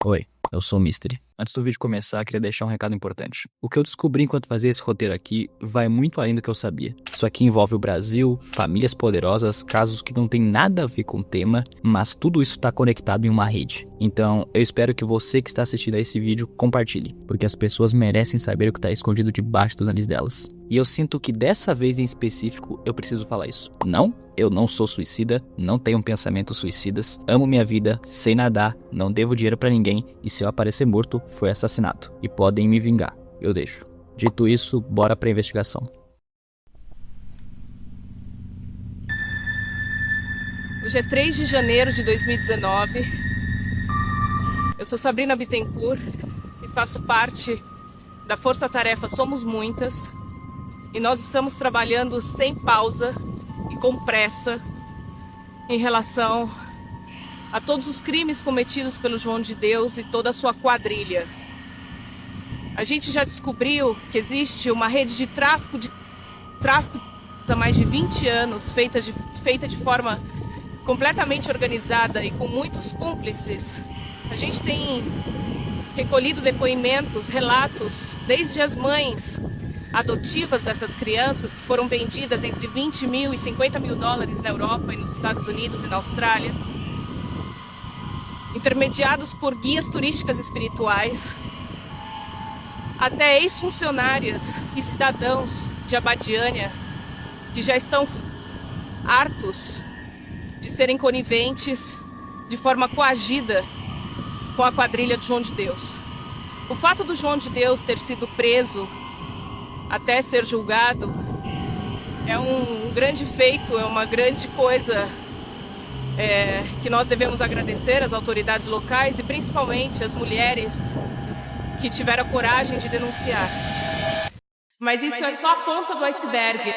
Oi, eu sou o Mystery. Antes do vídeo começar, queria deixar um recado importante. O que eu descobri enquanto fazia esse roteiro aqui vai muito além do que eu sabia. Isso aqui envolve o Brasil, famílias poderosas, casos que não tem nada a ver com o tema, mas tudo isso está conectado em uma rede. Então, eu espero que você que está assistindo a esse vídeo compartilhe, porque as pessoas merecem saber o que está escondido debaixo do nariz delas. E eu sinto que dessa vez em específico eu preciso falar isso. Não, eu não sou suicida, não tenho pensamentos suicidas, amo minha vida, sei nadar, não devo dinheiro pra ninguém e se eu aparecer morto, foi assassinato. E podem me vingar, eu deixo. Dito isso, bora pra investigação. Hoje é 3 de janeiro de 2019. Eu sou Sabrina Bittencourt e faço parte da Força Tarefa Somos Muitas. E nós estamos trabalhando sem pausa e com pressa em relação a todos os crimes cometidos pelo João de Deus e toda a sua quadrilha. A gente já descobriu que existe uma rede de tráfico há mais de 20 anos, feita de forma completamente organizada e com muitos cúmplices. A gente tem recolhido depoimentos, relatos, desde as mães adotivas dessas crianças que foram vendidas entre 20 mil e 50 mil dólares na Europa e nos Estados Unidos e na Austrália, intermediados por guias turísticas espirituais, até ex-funcionárias e cidadãos de Abadiânia que já estão hartos de serem coniventes de forma coagida com a quadrilha do João de Deus. O fato do João de Deus ter sido preso até ser julgado é um grande feito, é uma grande coisa que nós devemos agradecer às autoridades locais e principalmente às mulheres que tiveram a coragem de denunciar. Mas isso é só a ponta do iceberg.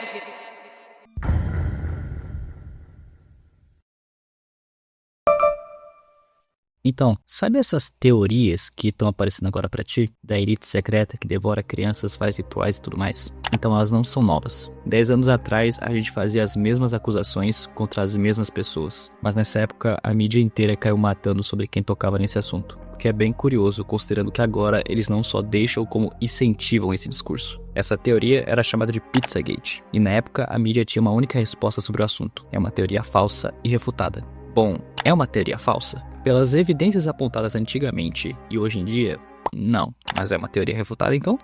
Então, sabe essas teorias que estão aparecendo agora pra ti? Da elite secreta que devora crianças, faz rituais e tudo mais? Então elas não são novas. 10 anos atrás a gente fazia as mesmas acusações contra as mesmas pessoas. Mas nessa época a mídia inteira caiu matando sobre quem tocava nesse assunto. O que é bem curioso, considerando que agora eles não só deixam como incentivam esse discurso. Essa teoria era chamada de Pizzagate. E na época a mídia tinha uma única resposta sobre o assunto. É uma teoria falsa e refutada. Bom, é uma teoria falsa? Pelas evidências apontadas antigamente e hoje em dia, não. Mas é uma teoria refutada então?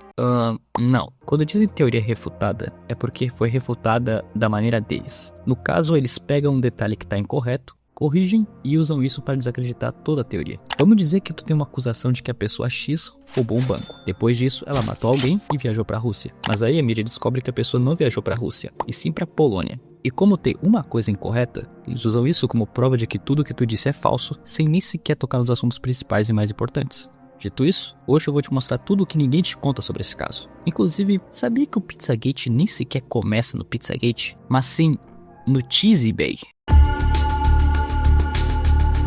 Não. Quando dizem teoria refutada, é porque foi refutada da maneira deles. No caso, eles pegam um detalhe que está incorreto, corrigem e usam isso para desacreditar toda a teoria. Vamos dizer que tu tem uma acusação de que a pessoa X roubou um banco. Depois disso, ela matou alguém e viajou para a Rússia. Mas aí a mídia descobre que a pessoa não viajou para a Rússia, e sim para a Polônia. E como tem uma coisa incorreta, eles usam isso como prova de que tudo que tu disse é falso, sem nem sequer tocar nos assuntos principais e mais importantes. Dito isso, hoje eu vou te mostrar tudo o que ninguém te conta sobre esse caso. Inclusive, sabia que o Pizzagate nem sequer começa no Pizzagate, mas sim no Cheesy Bay?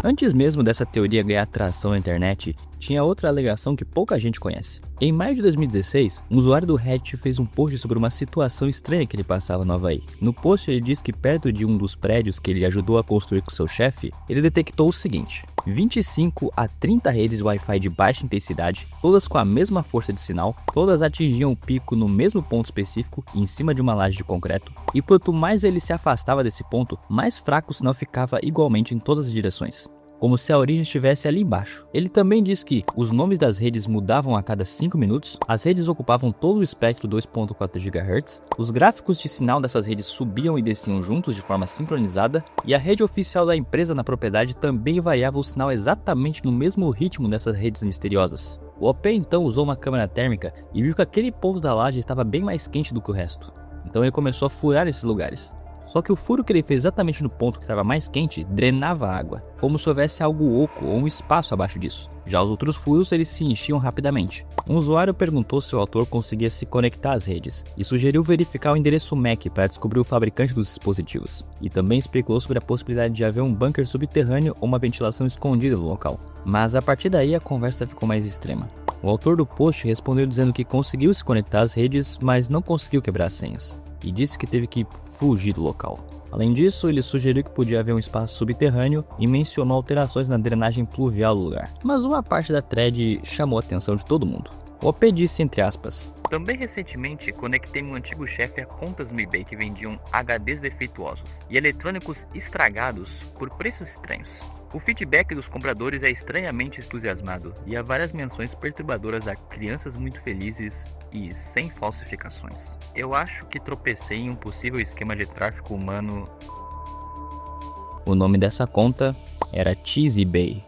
Antes mesmo dessa teoria ganhar atração na internet, tinha outra alegação que pouca gente conhece. Em maio de 2016, um usuário do Reddit fez um post sobre uma situação estranha que ele passava no Havaí. No post ele diz que perto de um dos prédios que ele ajudou a construir com seu chefe, ele detectou o seguinte: 25 a 30 redes Wi-Fi de baixa intensidade, todas com a mesma força de sinal, todas atingiam o pico no mesmo ponto específico, em cima de uma laje de concreto, e quanto mais ele se afastava desse ponto, mais fraco o sinal ficava igualmente em todas as direções, como se a origem estivesse ali embaixo. Ele também diz que os nomes das redes mudavam a cada 5 minutos, as redes ocupavam todo o espectro 2.4 GHz, os gráficos de sinal dessas redes subiam e desciam juntos de forma sincronizada, e a rede oficial da empresa na propriedade também variava o sinal exatamente no mesmo ritmo dessas redes misteriosas. O OP então usou uma câmera térmica e viu que aquele ponto da laje estava bem mais quente do que o resto. Então ele começou a furar esses lugares. Só que o furo que ele fez exatamente no ponto que estava mais quente drenava a água, como se houvesse algo oco ou um espaço abaixo disso. Já os outros furos eles se enchiam rapidamente. Um usuário perguntou se o autor conseguia se conectar às redes e sugeriu verificar o endereço MAC para descobrir o fabricante dos dispositivos. E também especulou sobre a possibilidade de haver um bunker subterrâneo ou uma ventilação escondida no local. Mas a partir daí a conversa ficou mais extrema. O autor do post respondeu dizendo que conseguiu se conectar às redes, mas não conseguiu quebrar as senhas. E disse que teve que fugir do local. Além disso, ele sugeriu que podia haver um espaço subterrâneo e mencionou alterações na drenagem pluvial do lugar. Mas uma parte da thread chamou a atenção de todo mundo. O OP disse entre aspas: "Também recentemente conectei meu antigo chefe a contas no eBay que vendiam HDs defeituosos e eletrônicos estragados por preços estranhos. O feedback dos compradores é estranhamente entusiasmado e há várias menções perturbadoras a crianças muito felizes e sem falsificações. Eu acho que tropecei em um possível esquema de tráfico humano." O nome dessa conta era Cheesy Bay.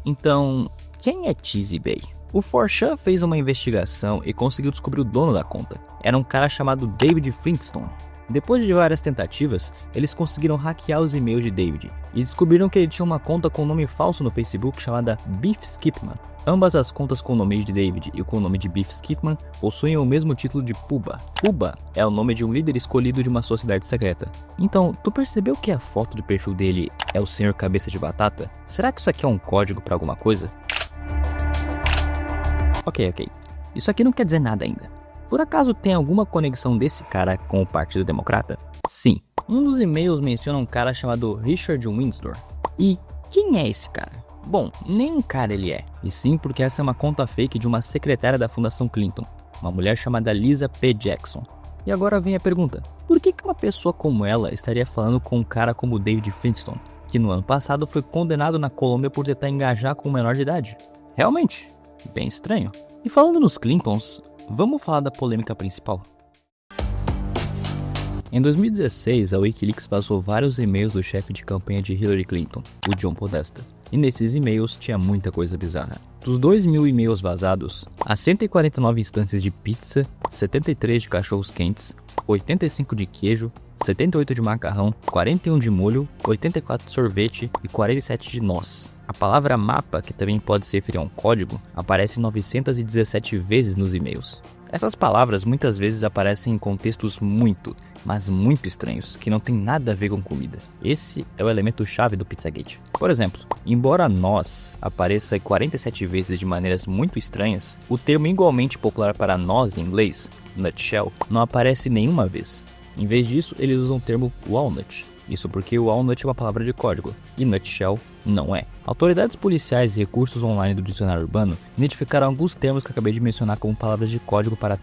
Então, quem é Cheesy Bay? O 4chan fez uma investigação e conseguiu descobrir o dono da conta. Era um cara chamado David Flintstone. Depois de várias tentativas, eles conseguiram hackear os e-mails de David e descobriram que ele tinha uma conta com nome falso no Facebook chamada Beef Skipman. Ambas as contas com o nome de David e com o nome de Beef Skipman possuem o mesmo título de Puba. Puba é o nome de um líder escolhido de uma sociedade secreta. Então, tu percebeu que a foto de perfil dele é o Senhor Cabeça de Batata? Será que isso aqui é um código para alguma coisa? Ok. Isso aqui não quer dizer nada ainda. Por acaso tem alguma conexão desse cara com o Partido Democrata? Sim. Um dos e-mails menciona um cara chamado Richard Windsor. E quem é esse cara? Bom, nem um cara ele é. E sim porque essa é uma conta fake de uma secretária da Fundação Clinton, uma mulher chamada Lisa P. Jackson. E agora vem a pergunta: por que uma pessoa como ela estaria falando com um cara como David Flintstone, que no ano passado foi condenado na Colômbia por tentar engajar com um menor de idade? Realmente, bem estranho. E falando nos Clintons, vamos falar da polêmica principal. Em 2016, a Wikileaks vazou vários e-mails do chefe de campanha de Hillary Clinton, o John Podesta. E nesses e-mails tinha muita coisa bizarra. Dos 2.000 e-mails vazados, há 149 instâncias de pizza, 73 de cachorros quentes, 85 de queijo, 78 de macarrão, 41 de molho, 84 de sorvete e 47 de noz. A palavra mapa, que também pode se referir a um código, aparece 917 vezes nos e-mails. Essas palavras muitas vezes aparecem em contextos muito, mas muito estranhos, que não tem nada a ver com comida. Esse é o elemento-chave do Pizzagate. Por exemplo, embora nós apareça 47 vezes de maneiras muito estranhas, o termo igualmente popular para nós em inglês, nutshell, não aparece nenhuma vez. Em vez disso, eles usam o termo walnut. Isso porque o walnut é uma palavra de código, e nutshell não é. Autoridades policiais e recursos online do dicionário urbano identificaram alguns termos que acabei de mencionar como palavras de código para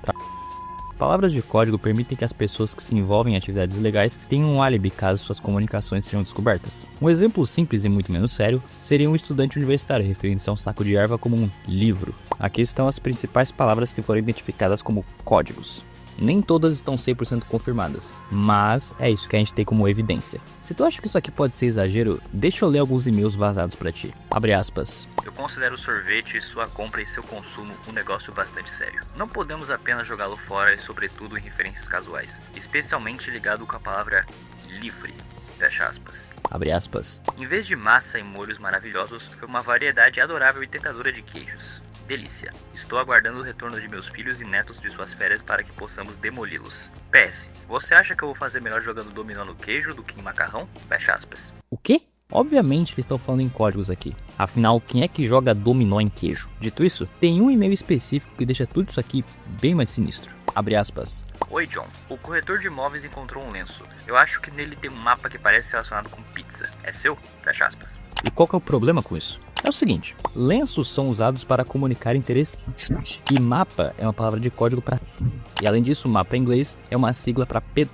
Palavras de código permitem que as pessoas que se envolvem em atividades ilegais tenham um álibi caso suas comunicações sejam descobertas. Um exemplo simples e muito menos sério seria um estudante universitário referindo-se a um saco de erva como um livro. Aqui estão as principais palavras que foram identificadas como códigos. Nem todas estão 100% confirmadas, mas é isso que a gente tem como evidência. Se tu acha que isso aqui pode ser exagero, deixa eu ler alguns e-mails vazados pra ti. Abre aspas. Eu considero o sorvete, sua compra e seu consumo um negócio bastante sério. Não podemos apenas jogá-lo fora e sobretudo em referências casuais, especialmente ligado com a palavra livre. Fecha aspas. Abre aspas. Em vez de massa e molhos maravilhosos, foi uma variedade adorável e tentadora de queijos. Delícia. Estou aguardando o retorno de meus filhos e netos de suas férias para que possamos demoli-los. PS. Você acha que eu vou fazer melhor jogando dominó no queijo do que em macarrão? Fecha aspas. O quê? Obviamente eles estão falando em códigos aqui. Afinal, quem é que joga dominó em queijo? Dito isso, tem um e-mail específico que deixa tudo isso aqui bem mais sinistro. Abre aspas. Oi John, o corretor de imóveis encontrou um lenço. Eu acho que nele tem um mapa que parece relacionado com pizza. É seu? Fecha aspas. E qual que é o problema com isso? É o seguinte, lenços são usados para comunicar interesses e mapa é uma palavra de código para... E além disso, mapa em inglês é uma sigla para P.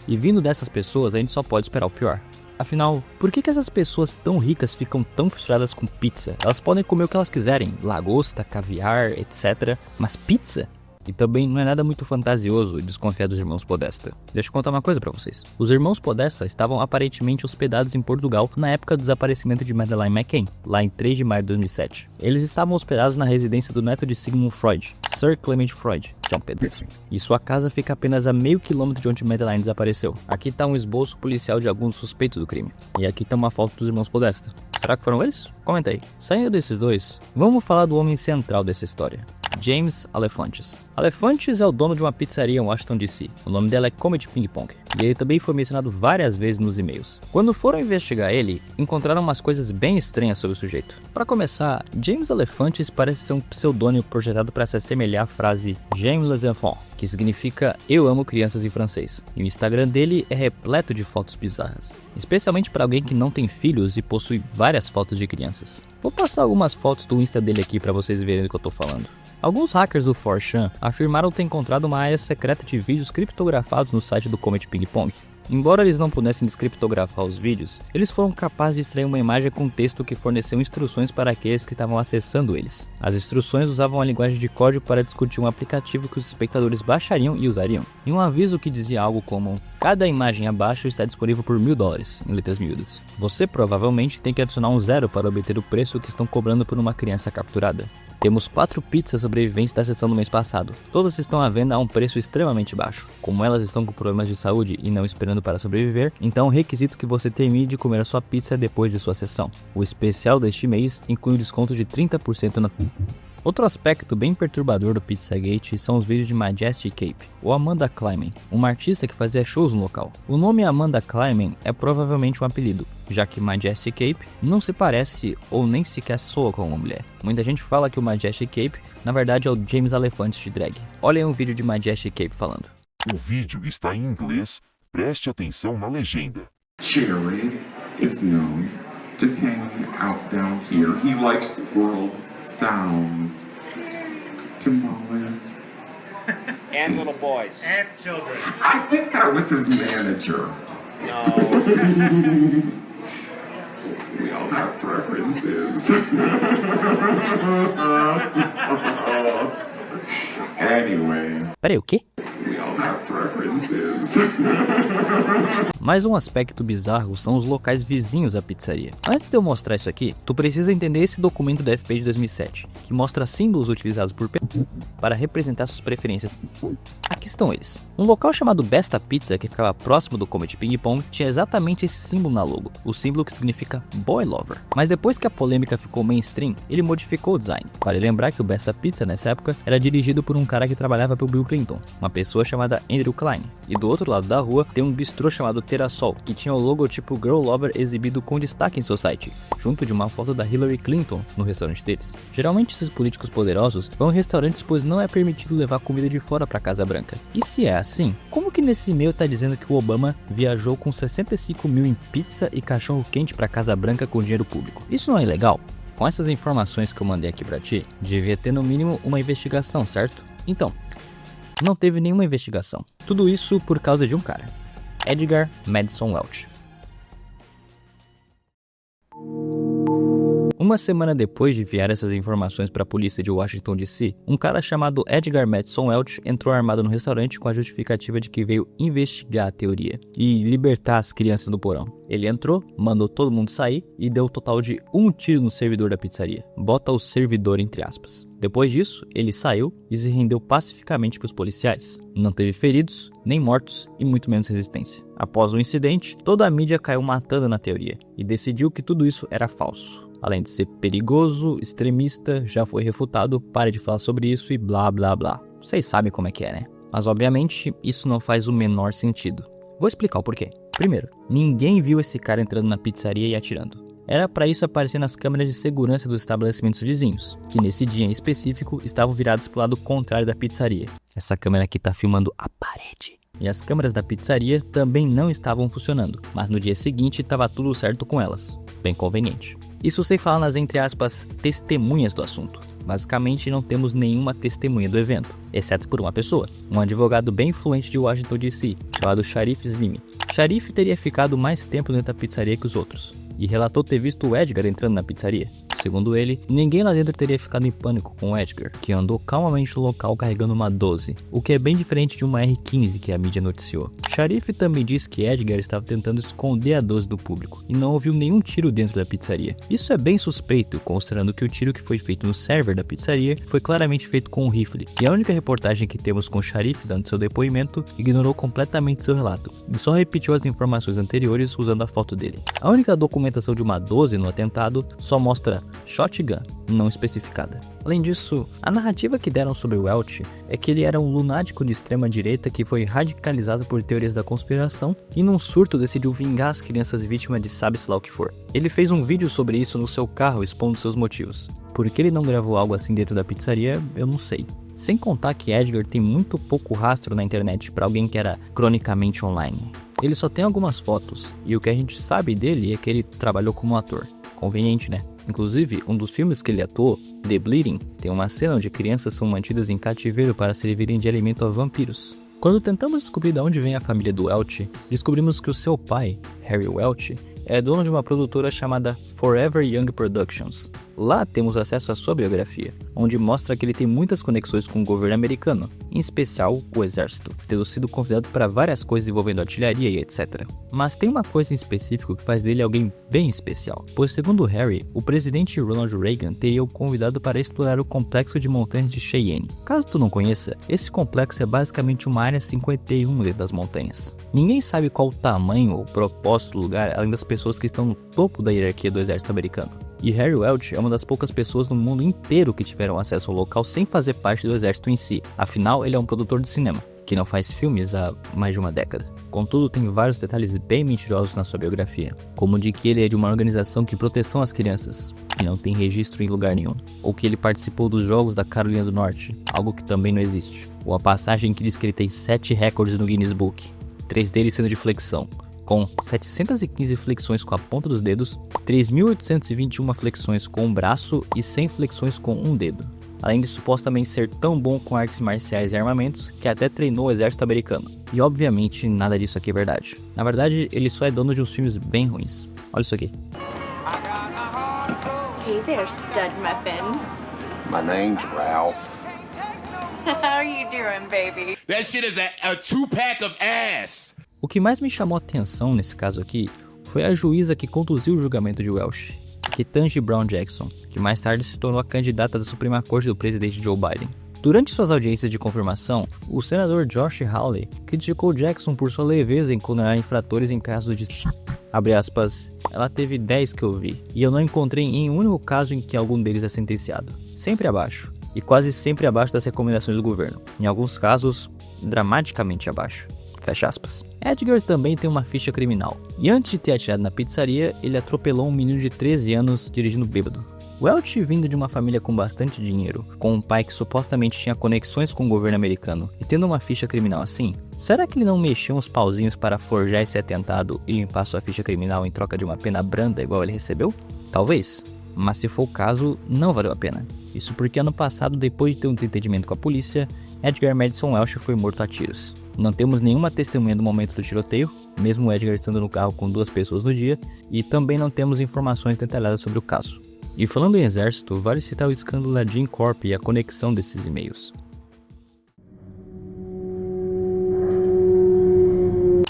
E vindo dessas pessoas, a gente só pode esperar o pior. Afinal, por que essas pessoas tão ricas ficam tão frustradas com pizza? Elas podem comer o que elas quiserem, lagosta, caviar, etc. Mas pizza? E também não é nada muito fantasioso desconfiar dos irmãos Podesta. Deixa eu contar uma coisa pra vocês. Os irmãos Podesta estavam aparentemente hospedados em Portugal na época do desaparecimento de Madeleine McCann, lá em 3 de maio de 2007. Eles estavam hospedados na residência do neto de Sigmund Freud, Sir Clement Freud, John Pedro. E sua casa fica apenas a meio quilômetro de onde Madeleine desapareceu. Aqui tá um esboço policial de alguns suspeitos do crime. E aqui tá uma foto dos irmãos Podesta. Será que foram eles? Comenta aí. Saindo desses dois, vamos falar do homem central dessa história. James Alefantis. Alefantis é o dono de uma pizzaria em Washington DC. O nome dela é Comet Ping Pong. e ele também foi mencionado várias vezes nos e-mails. Quando foram investigar ele, encontraram umas coisas bem estranhas sobre o sujeito. Para começar, James Alefantis parece ser um pseudônimo projetado para se assemelhar à frase J'aime les enfants, que significa eu amo crianças em francês. E o Instagram dele é repleto de fotos bizarras, especialmente para alguém que não tem filhos e possui várias fotos de crianças. Vou passar algumas fotos do Insta dele aqui para vocês verem do que eu tô falando. Alguns hackers do 4chan afirmaram ter encontrado uma área secreta de vídeos criptografados no site do Comet Ping Pong. Embora eles não pudessem descriptografar os vídeos, eles foram capazes de extrair uma imagem com texto que forneceu instruções para aqueles que estavam acessando eles. As instruções usavam a linguagem de código para discutir um aplicativo que os espectadores baixariam e usariam, e um aviso que dizia algo como: cada imagem abaixo está disponível por $1000, em letras miúdas. Você provavelmente tem que adicionar um 0 para obter o preço que estão cobrando por uma criança capturada. Temos 4 pizzas sobreviventes da sessão do mês passado. Todas estão à venda a um preço extremamente baixo. Como elas estão com problemas de saúde e não esperando para sobreviver, então é requisito que você termine de comer a sua pizza depois de sua sessão. O especial deste mês inclui um desconto de 30% na... Outro aspecto bem perturbador do Pizzagate são os vídeos de Majestic Cape, ou Amanda Kleiman, uma artista que fazia shows no local. O nome Amanda Kleiman é provavelmente um apelido, já que Majestic Cape não se parece ou nem sequer soa com uma mulher. Muita gente fala que o Majestic Cape, na verdade, é o James Alefantis de drag. Olhem um vídeo de Majestic Cape falando. O vídeo está em inglês, preste atenção na legenda. Jerry is known to hang out down here. He likes the world sounds. Tamales. And little boys. And children. I think that was his manager. No. We all have preferences. Anyway. Peraí, o quê? We all have preferences. Mais um aspecto bizarro são os locais vizinhos à pizzaria. Antes de eu mostrar isso aqui, tu precisa entender esse documento da FP de 2007, que mostra símbolos utilizados por para representar suas preferências. Aqui estão eles. Um local chamado Besta Pizza, que ficava próximo do Comet Ping Pong, tinha exatamente esse símbolo na logo, o símbolo que significa Boy Lover. Mas depois que a polêmica ficou mainstream, ele modificou o design. Vale lembrar que o Besta Pizza nessa época era dirigido por um cara que trabalhava para o Bill Clinton, uma pessoa chamada Andrew Klein. E do outro lado da rua tem um bistrô chamado Terasol, que tinha o logotipo Girl Lover exibido com destaque em seu site, junto de uma foto da Hillary Clinton no restaurante deles. Geralmente esses políticos poderosos vão em restaurantes pois não é permitido levar comida de fora para a Casa Branca. E se é assim, como que nesse e-mail tá dizendo que o Obama viajou com 65 mil em pizza e cachorro quente para a Casa Branca com dinheiro público? Isso não é ilegal? Com essas informações que eu mandei aqui pra ti, devia ter no mínimo uma investigação, certo? Então, não teve nenhuma investigação. Tudo isso por causa de um cara, Edgar Madison Welch. Uma semana depois de enviar essas informações para a polícia de Washington DC, um cara chamado Edgar Madison Welch entrou armado no restaurante com a justificativa de que veio investigar a teoria e libertar as crianças do porão. Ele entrou, mandou todo mundo sair e deu o total de 1 tiro no servidor da pizzaria. Bota o servidor entre aspas. Depois disso, ele saiu e se rendeu pacificamente para os policiais. Não teve feridos, nem mortos e muito menos resistência. Após o incidente, toda a mídia caiu matando na teoria e decidiu que tudo isso era falso. Além de ser perigoso, extremista, já foi refutado, pare de falar sobre isso e blá blá blá. Vocês sabem como é que é, né? Mas obviamente, isso não faz o menor sentido. Vou explicar o porquê. Primeiro, ninguém viu esse cara entrando na pizzaria e atirando. Era para isso aparecer nas câmeras de segurança dos estabelecimentos vizinhos, que nesse dia em específico estavam viradas para o lado contrário da pizzaria. Essa câmera aqui tá filmando a parede. E as câmeras da pizzaria também não estavam funcionando, mas no dia seguinte estava tudo certo com elas. Bem conveniente. Isso sem falar nas, entre aspas, testemunhas do assunto. Basicamente não temos nenhuma testemunha do evento, exceto por uma pessoa, um advogado bem influente de Washington DC, chamado Sharif Slimi. Sharif teria ficado mais tempo dentro da pizzaria que os outros, e relatou ter visto o Edgar entrando na pizzaria. Segundo ele, ninguém lá dentro teria ficado em pânico com o Edgar, que andou calmamente no local carregando uma 12, o que é bem diferente de uma R15 que a mídia noticiou. Sharif também disse que Edgar estava tentando esconder a 12 do público e não ouviu nenhum tiro dentro da pizzaria. Isso é bem suspeito, considerando que o tiro que foi feito no server da pizzaria foi claramente feito com um rifle, e a única reportagem que temos com Sharif dando seu depoimento ignorou completamente seu relato e só repetiu as informações anteriores usando a foto dele. A única documentação de uma 12 no atentado só mostra shotgun, não especificada. Além disso, a narrativa que deram sobre Welch é que ele era um lunático de extrema direita que foi radicalizado por teorias da conspiração e num surto decidiu vingar as crianças vítimas de sabe-se lá o que for. Ele fez um vídeo sobre isso no seu carro expondo seus motivos. Por que ele não gravou algo assim dentro da pizzaria, eu não sei. Sem contar que Edgar tem muito pouco rastro na internet para alguém que era cronicamente online. Ele só tem algumas fotos, e o que a gente sabe dele é que ele trabalhou como ator. Conveniente, né? Inclusive, um dos filmes que ele atuou, The Bleeding, tem uma cena onde crianças são mantidas em cativeiro para servirem de alimento a vampiros. Quando tentamos descobrir de onde vem a família do Welch, descobrimos que o seu pai, Harry Welch, é dono de uma produtora chamada Forever Young Productions. Lá temos acesso à sua biografia, onde mostra que ele tem muitas conexões com o governo americano, em especial o exército, tendo sido convidado para várias coisas envolvendo artilharia e etc. Mas tem uma coisa em específico que faz dele alguém bem especial, pois segundo Harry, o presidente Ronald Reagan teria o convidado para explorar o complexo de montanhas de Cheyenne. Caso tu não conheça, esse complexo é basicamente uma área 51 dentro das montanhas. Ninguém sabe qual o tamanho ou propósito do lugar, além das pessoas que estão no topo da hierarquia do exército americano. E Harry Welch é uma das poucas pessoas no mundo inteiro que tiveram acesso ao local sem fazer parte do exército em si. Afinal, ele é um produtor de cinema, que não faz filmes há mais de uma década. Contudo, tem vários detalhes bem mentirosos na sua biografia, como de que ele é de uma organização de proteção às crianças, que não tem registro em lugar nenhum, ou que ele participou dos Jogos da Carolina do Norte, algo que também não existe, ou a passagem que diz que ele tem 7 recordes no Guinness Book, 3 deles sendo de flexão, com 715 flexões com a ponta dos dedos, 3.821 flexões com um braço e 100 flexões com um dedo. Além de supostamente ser tão bom com artes marciais e armamentos que até treinou o exército americano. E obviamente nada disso aqui é verdade. Na verdade, ele só é dono de uns filmes bem ruins. Olha isso aqui. Hey there, stud muffin. My name's Ralph. How you doing, baby? That shit is a 2-pack of ass. O que mais me chamou a atenção nesse caso aqui foi a juíza que conduziu o julgamento de Welch, Ketanji Brown Jackson, que mais tarde se tornou a candidata da Suprema Corte do presidente Joe Biden. Durante suas audiências de confirmação, o senador Josh Hawley criticou Jackson por sua leveza em condenar infratores em casos de... Abre aspas, ela teve 10 que eu vi, e eu não encontrei em um único caso em que algum deles é sentenciado. Sempre abaixo, e quase sempre abaixo das recomendações do governo. Em alguns casos, dramaticamente abaixo. Fecha aspas. Edgar também tem uma ficha criminal, e antes de ter atirado na pizzaria, ele atropelou um menino de 13 anos dirigindo bêbado. Welch, vindo de uma família com bastante dinheiro, com um pai que supostamente tinha conexões com o governo americano, e tendo uma ficha criminal assim, será que ele não mexeu uns pauzinhos para forjar esse atentado e limpar sua ficha criminal em troca de uma pena branda igual ele recebeu? Talvez, mas se for o caso, não valeu a pena. Isso porque ano passado, depois de ter um desentendimento com a polícia, Edgar Madison Welch foi morto a tiros. Não temos nenhuma testemunha do momento do tiroteio, mesmo Edgar estando no carro com 2 pessoas no dia, e também não temos informações detalhadas sobre o caso. E falando em exército, vale citar o escândalo da Jim Corp e a conexão desses e-mails.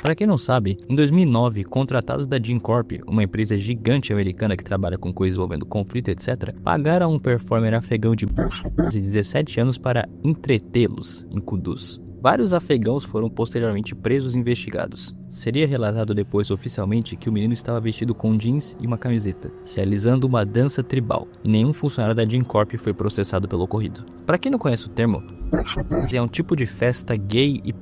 Para quem não sabe, em 2009, contratados da Jim Corp, uma empresa gigante americana que trabalha com coisas envolvendo conflito, etc., pagaram a um performer afegão de 17 anos para entretê-los em Kudus. Vários afegãos foram posteriormente presos e investigados. Seria relatado depois oficialmente que o menino estava vestido com jeans e uma camiseta, realizando uma dança tribal, e nenhum funcionário da Jim Corp foi processado pelo ocorrido. Para quem não conhece o termo, é um tipo de festa gay e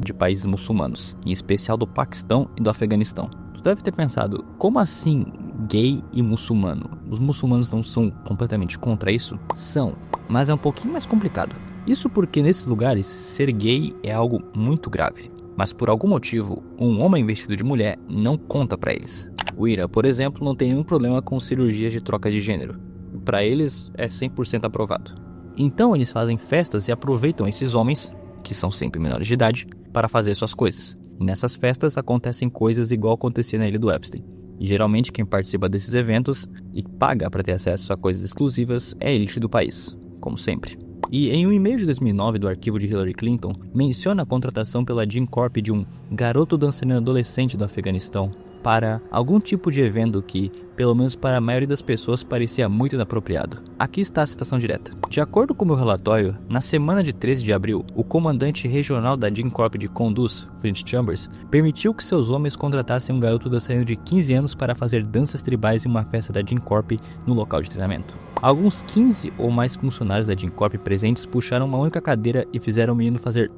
de países muçulmanos, em especial do Paquistão e do Afeganistão. Tu deve ter pensado, como assim gay e muçulmano? Os muçulmanos não são completamente contra isso? São, mas é um pouquinho mais complicado. Isso porque nesses lugares, ser gay é algo muito grave. Mas por algum motivo, um homem vestido de mulher não conta pra eles. O Irã, por exemplo, não tem nenhum problema com cirurgias de troca de gênero. Pra eles, é 100% aprovado. Então eles fazem festas e aproveitam esses homens, que são sempre menores de idade, para fazer suas coisas. E nessas festas acontecem coisas igual acontecia na ilha do Epstein. E geralmente quem participa desses eventos e paga para ter acesso a coisas exclusivas é a elite do país, como sempre. E em um e-mail de 2009 do arquivo de Hillary Clinton, menciona a contratação pela Jim Corp de um garoto dançarino adolescente do Afeganistão para algum tipo de evento que, pelo menos para a maioria das pessoas, parecia muito inapropriado. Aqui está a citação direta. De acordo com o meu relatório, na semana de 13 de abril, o comandante regional da Jim Corp de Conduz, Flint Chambers, permitiu que seus homens contratassem um garoto dançarino de 15 anos para fazer danças tribais em uma festa da Jim Corp no local de treinamento. Alguns 15 ou mais funcionários da Jim Corp presentes puxaram uma única cadeira e fizeram o menino fazer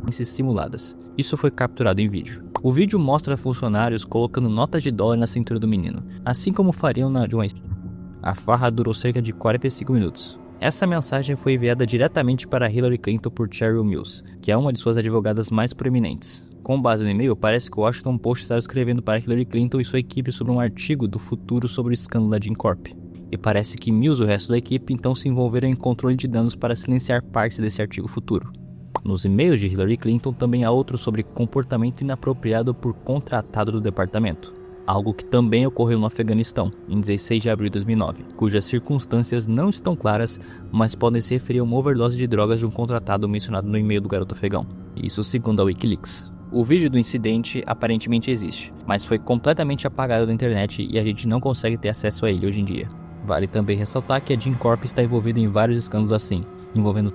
danças simuladas. Isso foi capturado em vídeo. O vídeo mostra funcionários colocando notas de dólar na cintura do menino, assim como fariam na Joan. A farra durou cerca de 45 minutos. Essa mensagem foi enviada diretamente para Hillary Clinton por Cheryl Mills, que é uma de suas advogadas mais proeminentes. Com base no e-mail, parece que o Washington Post estava escrevendo para Hillary Clinton e sua equipe sobre um artigo do futuro sobre o escândalo da Jim Corp. E parece que Mills e o resto da equipe então se envolveram em controle de danos para silenciar parte desse artigo futuro. Nos e-mails de Hillary Clinton também há outro sobre comportamento inapropriado por contratado do departamento, algo que também ocorreu no Afeganistão, em 16 de abril de 2009, cujas circunstâncias não estão claras, mas podem se referir a uma overdose de drogas de um contratado mencionado no e-mail do garoto afegão, isso segundo a Wikileaks. O vídeo do incidente aparentemente existe, mas foi completamente apagado da internet e a gente não consegue ter acesso a ele hoje em dia. Vale também ressaltar que a Jim Corp está envolvida em vários escândalos assim, envolvendo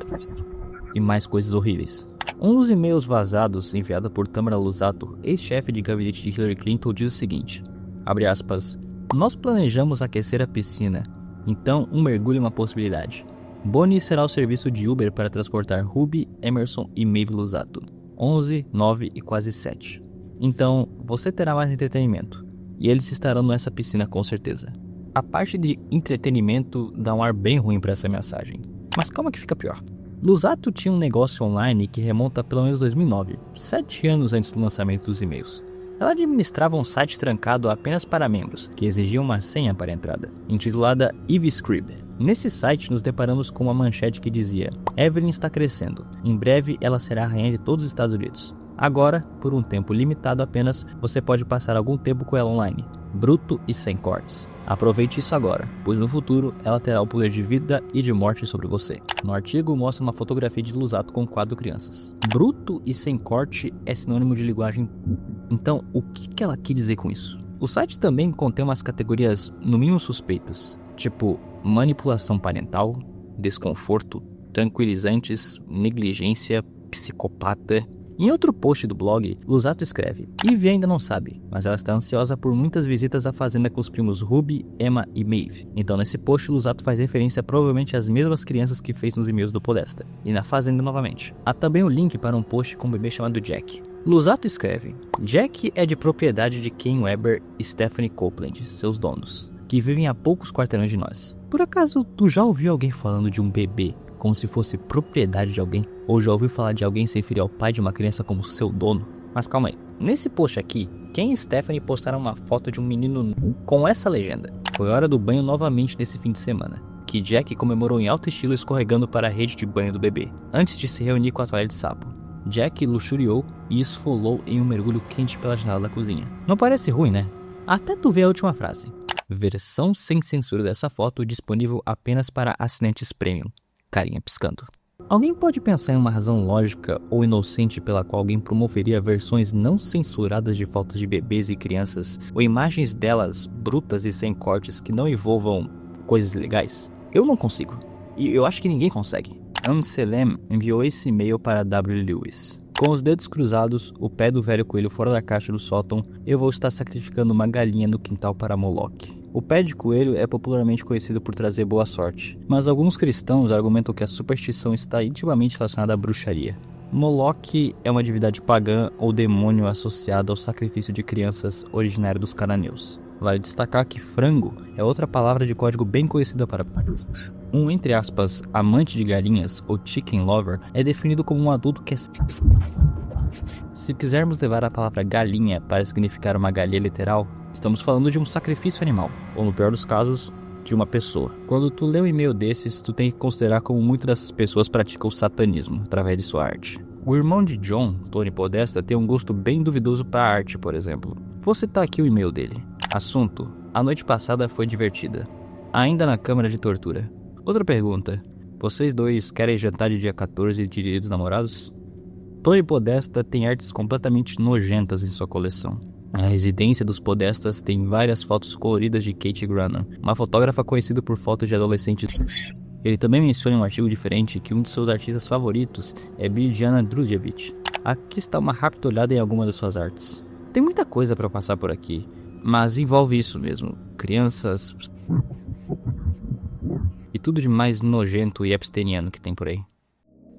e mais coisas horríveis. Um dos e-mails vazados enviado por Tamara Luzzatto, ex-chefe de gabinete de Hillary Clinton, diz o seguinte, abre aspas, nós planejamos aquecer a piscina, então um mergulho é uma possibilidade. Bonnie será o serviço de Uber para transportar Ruby, Emerson e Maeve Luzzatto. 11, 9 e quase 7. Então, você terá mais entretenimento, e eles estarão nessa piscina com certeza. A parte de entretenimento dá um ar bem ruim para essa mensagem, mas calma que fica pior. Luzzatto tinha um negócio online que remonta a pelo menos 2009, 7 anos antes do lançamento dos e-mails. Ela administrava um site trancado apenas para membros, que exigiam uma senha para a entrada, intitulada EveScrib. Nesse site nos deparamos com uma manchete que dizia, Evelyn está crescendo, em breve ela será a rainha de todos os Estados Unidos. Agora, por um tempo limitado apenas, você pode passar algum tempo com ela online, bruto e sem cortes. Aproveite isso agora, pois no futuro ela terá o poder de vida e de morte sobre você. No artigo mostra uma fotografia de Luzzatto com 4 crianças. Bruto e sem corte é sinônimo de linguagem. Então, o que ela quis dizer com isso? O site também contém umas categorias no mínimo suspeitas, tipo manipulação parental, desconforto, tranquilizantes, negligência, psicopata. Em outro post do blog, Luzzatto escreve, Ivy ainda não sabe, mas ela está ansiosa por muitas visitas à fazenda com os primos Ruby, Emma e Maeve. Então nesse post, Luzzatto faz referência provavelmente às mesmas crianças que fez nos e-mails do Podesta, e na fazenda novamente. Há também o link para um post com um bebê chamado Jack. Luzzatto escreve, Jack é de propriedade de Ken Weber e Stephanie Copeland, seus donos, que vivem a poucos quarteirões de nós. Por acaso, tu já ouviu alguém falando de um bebê como se fosse propriedade de alguém? Ou já ouviu falar de alguém se referir ao pai de uma criança como seu dono? Mas calma aí. Nesse post aqui, Ken e Stephanie postaram uma foto de um menino nu com essa legenda. Foi hora do banho novamente nesse fim de semana, que Jack comemorou em alto estilo escorregando para a rede de banho do bebê, antes de se reunir com a toalha de sapo. Jack luxuriou e esfolou em um mergulho quente pela janela da cozinha. Não parece ruim, né? Até tu ver a última frase. Versão sem censura dessa foto disponível apenas para assinantes premium. Carinha piscando. Alguém pode pensar em uma razão lógica ou inocente pela qual alguém promoveria versões não censuradas de fotos de bebês e crianças ou imagens delas brutas e sem cortes que não envolvam coisas legais? Eu não consigo. E eu acho que ninguém consegue. Selem enviou esse e-mail para W. Lewis. Com os dedos cruzados, o pé do velho coelho fora da caixa do sótão, eu vou estar sacrificando uma galinha no quintal para Moloch. O pé de coelho é popularmente conhecido por trazer boa sorte, mas alguns cristãos argumentam que a superstição está intimamente relacionada à bruxaria. Moloch é uma divindade pagã ou demônio associado ao sacrifício de crianças originário dos cananeus. Vale destacar que frango é outra palavra de código bem conhecida para um, entre aspas, amante de galinhas ou chicken lover é definido como um adulto que é... Se quisermos levar a palavra galinha para significar uma galinha literal, estamos falando de um sacrifício animal, ou no pior dos casos, de uma pessoa. Quando tu lê um e-mail desses, tu tem que considerar como muitas dessas pessoas praticam o satanismo através de sua arte. O irmão de John, Tony Podesta, tem um gosto bem duvidoso para arte, por exemplo. Vou citar aqui o e-mail dele. Assunto: a noite passada foi divertida. Ainda na câmara de tortura. Outra pergunta: vocês dois querem jantar de dia 14 de Dia dos Namorados? Tony Podesta tem artes completamente nojentas em sua coleção. A residência dos Podestas tem várias fotos coloridas de Kate Grannon, uma fotógrafa conhecida por fotos de adolescentes. Ele também menciona em um artigo diferente que um de seus artistas favoritos é Biljana Drujevic. Aqui está uma rápida olhada em alguma das suas artes. Tem muita coisa para passar por aqui, mas envolve isso mesmo, crianças e tudo de mais nojento e epsteiniano que tem por aí.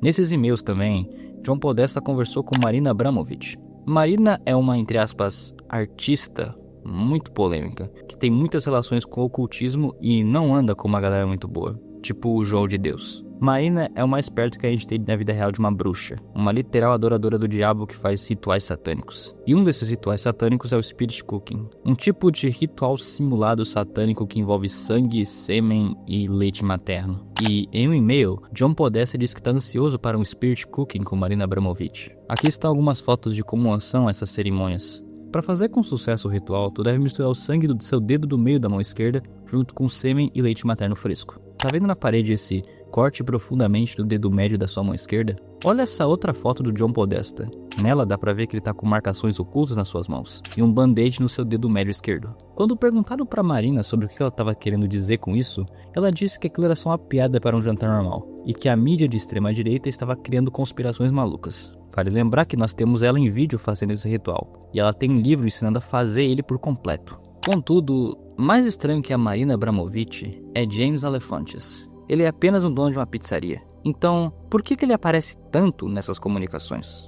Nesses e-mails também, John Podesta conversou com Marina Abramovic. Marina é uma, entre aspas, artista muito polêmica, que tem muitas relações com o ocultismo e não anda com uma galera muito boa, tipo o João de Deus. Marina é o mais perto que a gente tem na vida real de uma bruxa, uma literal adoradora do diabo que faz rituais satânicos. E um desses rituais satânicos é o Spirit Cooking, um tipo de ritual simulado satânico que envolve sangue, sêmen e leite materno. E em um e-mail, John Podesta diz que está ansioso para um Spirit Cooking com Marina Abramovic. Aqui estão algumas fotos de como são essas cerimônias. Para fazer com sucesso o ritual, tu deve misturar o sangue do seu dedo do meio da mão esquerda junto com sêmen e leite materno fresco. Tá vendo na parede esse corte profundamente do dedo médio da sua mão esquerda? Olha essa outra foto do John Podesta. Nela dá pra ver que ele tá com marcações ocultas nas suas mãos e um band-aid no seu dedo médio esquerdo. Quando perguntado pra Marina sobre o que ela estava querendo dizer com isso, ela disse que aquilo era só uma piada para um jantar normal e que a mídia de extrema direita estava criando conspirações malucas. Vale lembrar que nós temos ela em vídeo fazendo esse ritual e ela tem um livro ensinando a fazer ele por completo. Contudo, mais estranho que a Marina Abramovic é James Alefantis. Ele é apenas um dono de uma pizzaria. Então, por que ele aparece tanto nessas comunicações?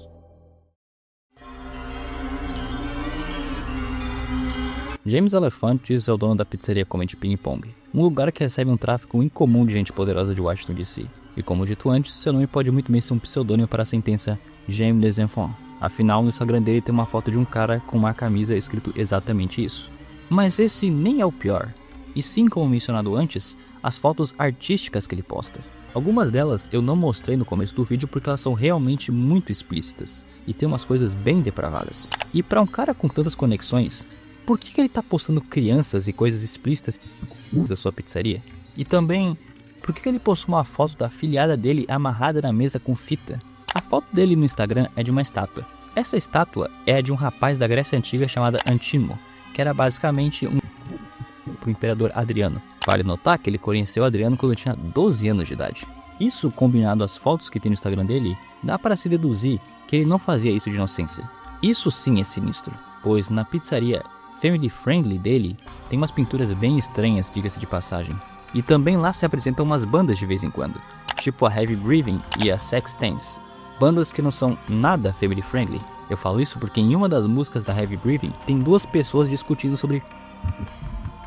James Alefantis é o dono da pizzaria Comet Ping Pong, um lugar que recebe um tráfego incomum de gente poderosa de Washington DC. E como dito antes, seu nome pode muito bem ser um pseudônimo para a sentença James des Enfants. Afinal, no Instagram dele tem uma foto de um cara com uma camisa escrito exatamente isso. Mas esse nem é o pior, e sim, como mencionado antes, as fotos artísticas que ele posta. Algumas delas eu não mostrei no começo do vídeo porque elas são realmente muito explícitas, e tem umas coisas bem depravadas. E para um cara com tantas conexões, por que ele tá postando crianças e coisas explícitas da sua pizzaria? E também, por que ele postou uma foto da afilhada dele amarrada na mesa com fita? A foto dele no Instagram é de uma estátua. Essa estátua é a de um rapaz da Grécia Antiga chamado Antimo, que era basicamente pro imperador Adriano. Vale notar que ele conheceu Adriano quando tinha 12 anos de idade. Isso, combinado às fotos que tem no Instagram dele, dá para se deduzir que ele não fazia isso de inocência. Isso sim é sinistro, pois na pizzaria family friendly dele tem umas pinturas bem estranhas, diga-se de passagem. E também lá se apresentam umas bandas de vez em quando, tipo a Heavy Breathing e a Sex Dance. Bandas que não são nada family friendly. Eu falo isso porque em uma das músicas da Heavy Breathing tem duas pessoas discutindo sobre...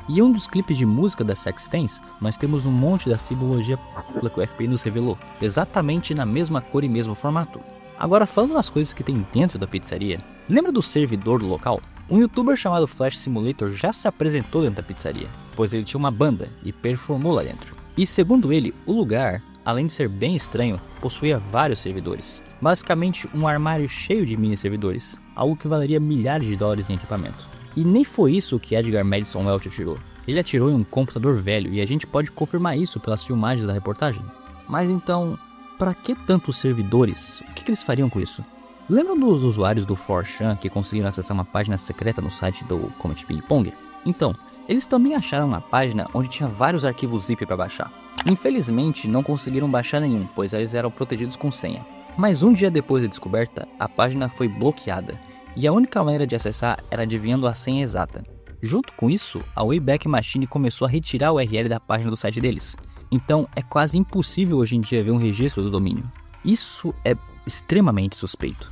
E em um dos clipes de música da Sex Dance, nós temos um monte da simbologia que o FBI nos revelou, exatamente na mesma cor e mesmo formato. Agora, falando nas coisas que tem dentro da pizzaria, lembra do servidor do local? Um youtuber chamado Flash Simulator já se apresentou dentro da pizzaria, pois ele tinha uma banda e performou lá dentro. E segundo ele, o lugar, além de ser bem estranho, possuía vários servidores. Basicamente um armário cheio de mini servidores, algo que valeria milhares de dólares em equipamento. E nem foi isso que Edgar Madison Welch atirou. Ele atirou em um computador velho e a gente pode confirmar isso pelas filmagens da reportagem. Mas então, para que tantos servidores? O que eles fariam com isso? Lembram dos usuários do 4chan que conseguiram acessar uma página secreta no site do Comet Ping Pong? Então, eles também acharam uma página onde tinha vários arquivos zip para baixar. Infelizmente, não conseguiram baixar nenhum, pois eles eram protegidos com senha. Mas um dia depois da descoberta, a página foi bloqueada, e a única maneira de acessar era adivinhando a senha exata. Junto com isso, a Wayback Machine começou a retirar o URL da página do site deles. Então, é quase impossível hoje em dia ver um registro do domínio. Isso é extremamente suspeito.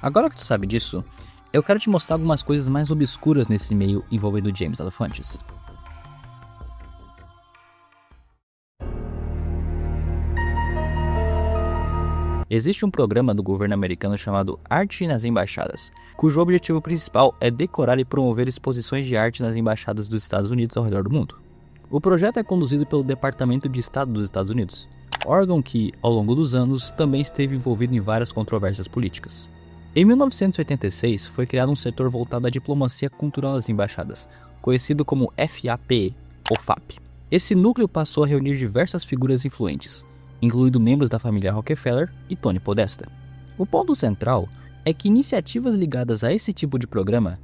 Agora que tu sabe disso, eu quero te mostrar algumas coisas mais obscuras nesse e-mail envolvendo James Alefantis. Existe um programa do governo americano chamado Arte nas Embaixadas, cujo objetivo principal é decorar e promover exposições de arte nas embaixadas dos Estados Unidos ao redor do mundo. O projeto é conduzido pelo Departamento de Estado dos Estados Unidos, órgão que, ao longo dos anos, também esteve envolvido em várias controvérsias políticas. Em 1986, foi criado um setor voltado à diplomacia cultural das embaixadas, conhecido como FAPE, ou FAP. Esse núcleo passou a reunir diversas figuras influentes, incluindo membros da família Rockefeller e Tony Podesta. O ponto central é que iniciativas ligadas a esse tipo de programa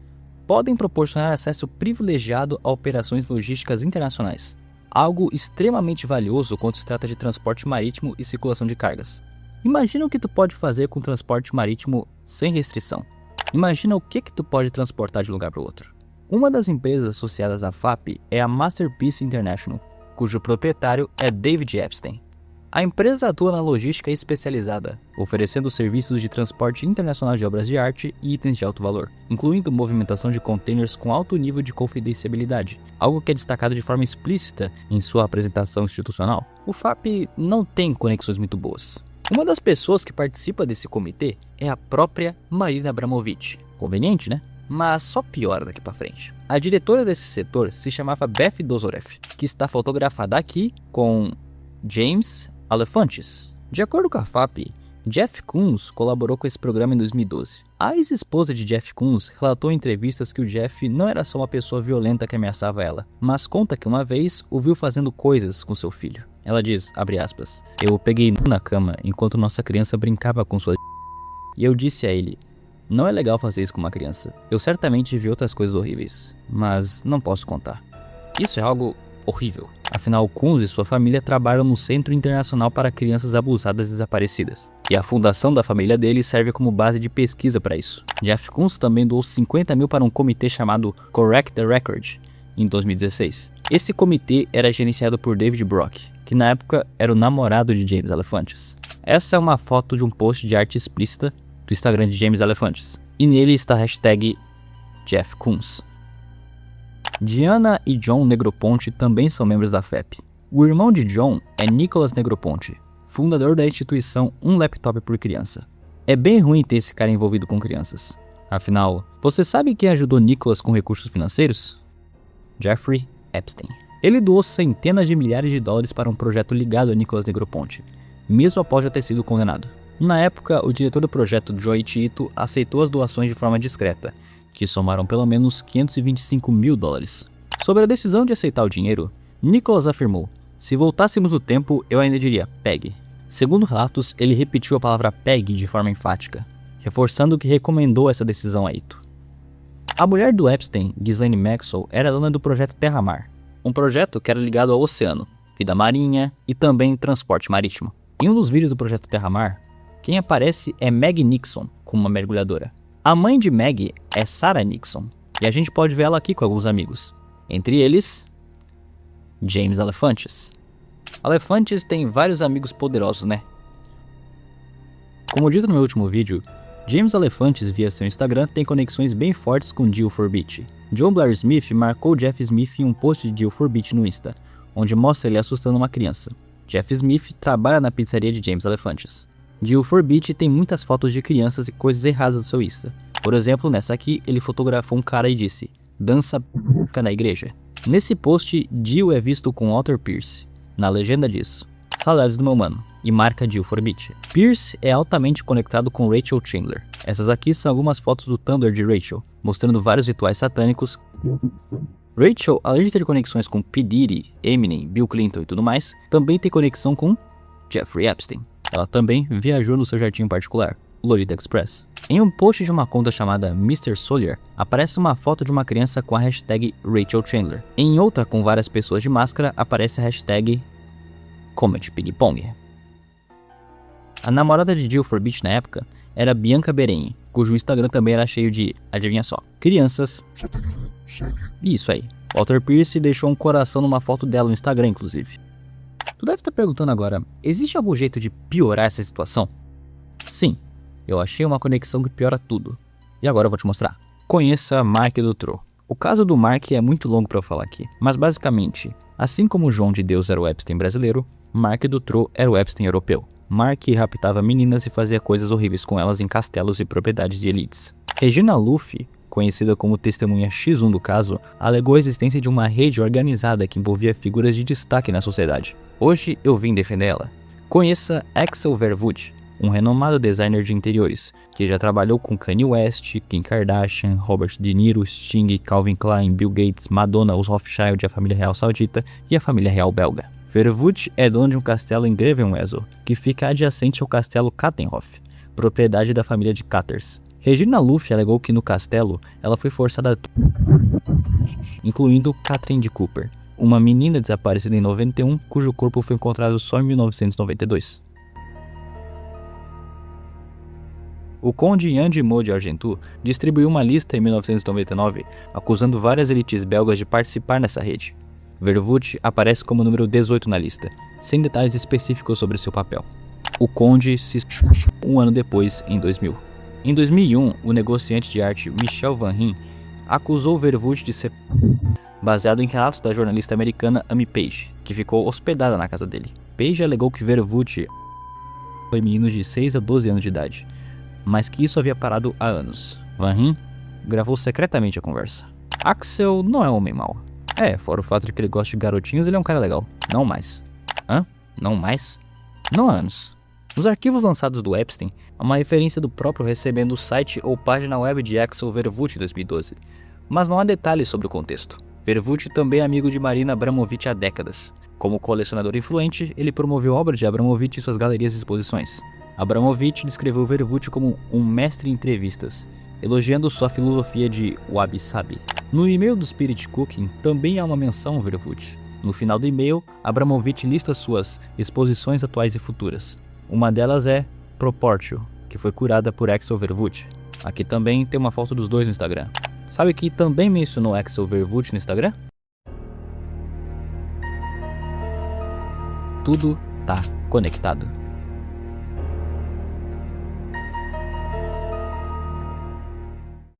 podem proporcionar acesso privilegiado a operações logísticas internacionais, algo extremamente valioso quando se trata de transporte marítimo e circulação de cargas. Imagina o que tu pode fazer com transporte marítimo sem restrição. Imagina o que tu pode transportar de um lugar para o outro. Uma das empresas associadas à FAP é a Masterpiece International, cujo proprietário é David Epstein. A empresa atua na logística especializada, oferecendo serviços de transporte internacional de obras de arte e itens de alto valor, incluindo movimentação de containers com alto nível de confidencialidade, algo que é destacado de forma explícita em sua apresentação institucional. O FAP não tem conexões muito boas. Uma das pessoas que participa desse comitê é a própria Marina Abramovich. Conveniente, né? Mas só piora daqui pra frente. A diretora desse setor se chamava Beth Dozorev, que está fotografada aqui com James Alefantis. De acordo com a FAP, Jeff Koons colaborou com esse programa em 2012. A ex-esposa de Jeff Koons relatou em entrevistas que o Jeff não era só uma pessoa violenta que ameaçava ela, mas conta que uma vez o viu fazendo coisas com seu filho. Ela diz, abre aspas, eu o peguei na cama enquanto nossa criança brincava com sua e eu disse a ele, não é legal fazer isso com uma criança. Eu certamente vi outras coisas horríveis, mas não posso contar. Isso é algo horrível. Afinal, Koons e sua família trabalham no Centro Internacional para Crianças Abusadas e Desaparecidas, e a fundação da família dele serve como base de pesquisa para isso. Jeff Koons também doou 50 mil para um comitê chamado Correct the Record, em 2016. Esse comitê era gerenciado por David Brock, que na época era o namorado de James Alefantis. Essa é uma foto de um post de arte explícita do Instagram de James Alefantis, e nele está a hashtag Jeff Koons. Diana e John Negroponte também são membros da FAP. O irmão de John é Nicholas Negroponte, fundador da instituição Um Laptop por Criança. É bem ruim ter esse cara envolvido com crianças. Afinal, você sabe quem ajudou Nicholas com recursos financeiros? Jeffrey Epstein. Ele doou centenas de milhares de dólares para um projeto ligado a Nicholas Negroponte, mesmo após já ter sido condenado. Na época, o diretor do projeto, Joey Ito, aceitou as doações de forma discreta, que somaram pelo menos 525 mil dólares. Sobre a decisão de aceitar o dinheiro, Nicholas afirmou, se voltássemos no tempo, eu ainda diria PEG. Segundo relatos, ele repetiu a palavra PEG de forma enfática, reforçando que recomendou essa decisão a Ito. A mulher do Epstein, Ghislaine Maxwell, era dona do projeto Terra-Mar, um projeto que era ligado ao oceano, vida marinha e também transporte marítimo. Em um dos vídeos do projeto Terra-Mar, quem aparece é Meg Nixon, como uma mergulhadora. A mãe de Meg é Sarah Nixon, e a gente pode ver ela aqui com alguns amigos. Entre eles, James Alefantis. Alefantis tem vários amigos poderosos, né? Como dito no meu último vídeo, James Alefantis via seu Instagram tem conexões bem fortes com Jill Forbit. John Blair Smith marcou Jeff Smith em um post de Jill Forbit no Insta, onde mostra ele assustando uma criança. Jeff Smith trabalha na pizzaria de James Alefantis. Jill Forbit tem muitas fotos de crianças e coisas erradas no seu Insta. Por exemplo, nessa aqui, ele fotografou um cara e disse, dança p*** na igreja. Nesse post, Jill é visto com Walter Pierce. Na legenda diz, saudades do meu mano, e marca Jill Forbit. Pierce é altamente conectado com Rachel Chandler. Essas aqui são algumas fotos do Tumblr de Rachel, mostrando vários rituais satânicos. Rachel, além de ter conexões com P. Diddy, Eminem, Bill Clinton e tudo mais, também tem conexão com Jeffrey Epstein. Ela também viajou no seu jardim particular, Lolita Express. Em um post de uma conta chamada Mr. Solier, aparece uma foto de uma criança com a hashtag Rachel Chandler. Em outra com várias pessoas de máscara, aparece a hashtag Comet Ping Pong. A namorada de Jill Forbit na época era Bianca Berenyi, cujo Instagram também era cheio de, adivinha só, crianças. Isso aí. Walter Pierce deixou um coração numa foto dela no Instagram, inclusive. Tu deve estar perguntando agora, existe algum jeito de piorar essa situação? Sim, eu achei uma conexão que piora tudo. E agora eu vou te mostrar. Conheça Mark Dutroux. O caso do Mark é muito longo para eu falar aqui, mas basicamente, assim como João de Deus era o Epstein brasileiro, Mark Dutroux era o Epstein europeu. Mark raptava meninas e fazia coisas horríveis com elas em castelos e propriedades de elites. Regina Luffy, conhecida como testemunha X1 do caso, alegou a existência de uma rede organizada que envolvia figuras de destaque na sociedade. Hoje eu vim defender ela. Conheça Axel Verwoerd, um renomado designer de interiores, que já trabalhou com Kanye West, Kim Kardashian, Robert De Niro, Sting, Calvin Klein, Bill Gates, Madonna, os Rothschild, a família real saudita e a família real belga. Verwoerd é dono de um castelo em Grevenwesel, que fica adjacente ao castelo Kattenhof, propriedade da família de Catters. Regina Luff alegou que no castelo ela foi forçada incluindo Catherine de Cooper, uma menina desaparecida em 91 cujo corpo foi encontrado só em 1992. O conde Jan de Meaux de Argentou distribuiu uma lista em 1999 acusando várias elites belgas de participar nessa rede. Vervoet aparece como número 18 na lista, sem detalhes específicos sobre seu papel. O conde se um ano depois, em 2000. Em 2001, o negociante de arte Michel Van Ryn acusou Vervoet de ser baseado em relatos da jornalista americana Amy Page, que ficou hospedada na casa dele. Page alegou que Vervoet foi menino de 6 a 12 anos de idade, mas que isso havia parado há anos. Van Ryn gravou secretamente a conversa. Axel não é um homem mau. Fora o fato de que ele gosta de garotinhos, ele é um cara legal. Não mais. Hã? Não mais? Não há anos. Nos arquivos lançados do Epstein, há uma referência do próprio recebendo o site ou página web de Axel Vervoet em 2012, mas não há detalhes sobre o contexto. Vervoet também é amigo de Marina Abramovic há décadas. Como colecionador influente, ele promoveu obras de Abramovic em suas galerias e exposições. Abramovic descreveu Vervoet como um mestre em entrevistas, elogiando sua filosofia de wabi-sabi. No e-mail do Spirit Cooking também há uma menção ao Vervoet. No final do e-mail, Abramovic lista suas exposições atuais e futuras. Uma delas é Proportio, que foi curada por Axel Vervoet. Aqui também tem uma foto dos dois no Instagram. Sabe que também mencionou Axel Vervoet no Instagram? Tudo tá conectado.